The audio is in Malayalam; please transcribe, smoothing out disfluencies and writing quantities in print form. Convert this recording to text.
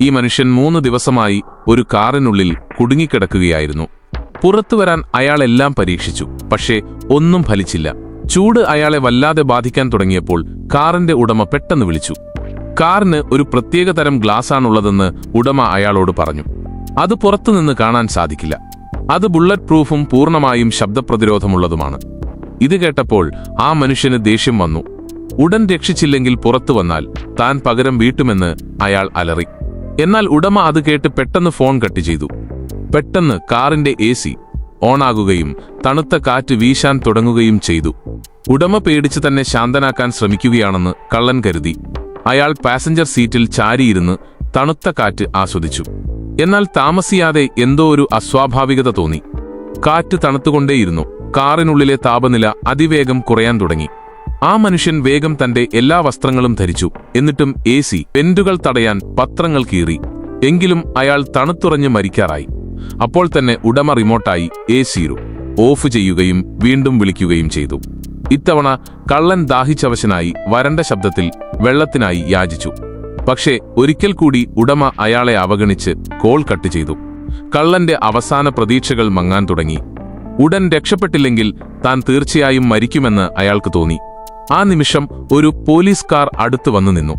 ഈ മനുഷ്യൻ 3 ദിവസമായി ഒരു കാറിനുള്ളിൽ കുടുങ്ങിക്കിടക്കുകയായിരുന്നു. പുറത്തുവരാൻ അയാളെല്ലാം പരീക്ഷിച്ചു, പക്ഷേ ഒന്നും ഫലിച്ചില്ല. ചൂട് അയാളെ വല്ലാതെ ബാധിക്കാൻ തുടങ്ങിയപ്പോൾ കാറിന്റെ ഉടമ പെട്ടെന്ന് വിളിച്ചു. കാറിന് ഒരു പ്രത്യേകതരം ഗ്ലാസ്സാണുള്ളതെന്ന് ഉടമ അയാളോട് പറഞ്ഞു. അത് പുറത്തുനിന്ന് കാണാൻ സാധിക്കില്ല. അത് ബുള്ളറ്റ് പ്രൂഫും പൂർണ്ണമായും ശബ്ദപ്രതിരോധമുള്ളതുമാണ്. ഇത് കേട്ടപ്പോൾ ആ മനുഷ്യന് ദേഷ്യം വന്നു. ഉടൻ രക്ഷിച്ചില്ലെങ്കിൽ പുറത്തു വന്നാൽ താൻ പകരം വീട്ടുമെന്ന് അയാൾ അലറി. എന്നാൽ ഉടമ അത് കേട്ട് പെട്ടെന്ന് ഫോൺ കട്ട് ചെയ്തു. പെട്ടെന്ന് കാറിന്റെ AC ഓണാകുകയും തണുത്ത കാറ്റ് വീശാൻ തുടങ്ങുകയും ചെയ്തു. ഉടമ പേടിച്ച് തന്നെ ശാന്തനാക്കാൻ ശ്രമിക്കുകയാണെന്ന് കള്ളൻ കരുതി. അയാൾ പാസഞ്ചർ സീറ്റിൽ ചാരിയിരുന്ന് തണുത്ത കാറ്റ് ആസ്വദിച്ചു. എന്നാൽ താമസിയാതെ എന്തോ ഒരു അസ്വാഭാവികത തോന്നി. കാറ്റ് തണുത്തുകൊണ്ടേയിരുന്നു. കാറിനുള്ളിലെ താപനില അതിവേഗം കുറയാൻ തുടങ്ങി. ആ മനുഷ്യൻ വേഗം തന്റെ എല്ലാ വസ്ത്രങ്ങളും ധരിച്ചു. എന്നിട്ടും AC വെന്റുകൾ തടയാൻ പത്രങ്ങൾ കീറി. എങ്കിലും അയാൾ തണുത്തുറഞ്ഞ് മരിക്കാറായി. അപ്പോൾ തന്നെ ഉടമ റിമോട്ടായി AC ഓഫ് ചെയ്യുകയും വീണ്ടും വിളിക്കുകയും ചെയ്തു. ഇത്തവണ കള്ളൻ ദാഹിച്ചവശനായി വരണ്ട ശബ്ദത്തിൽ വെള്ളത്തിനായി യാചിച്ചു. പക്ഷേ ഒരിക്കൽ കൂടി ഉടമ അയാളെ അവഗണിച്ച് കോൾ കട്ട് ചെയ്തു. കള്ളന്റെ അവസാന പ്രതീക്ഷകൾ മങ്ങാൻ തുടങ്ങി. ഉടൻ രക്ഷപ്പെട്ടില്ലെങ്കിൽ താൻ തീർച്ചയായും മരിക്കുമെന്ന് അയാൾക്ക് തോന്നി. ആ നിമിഷം ഒരു പോലീസ് കാർ അടുത്തു വന്നു നിന്നു.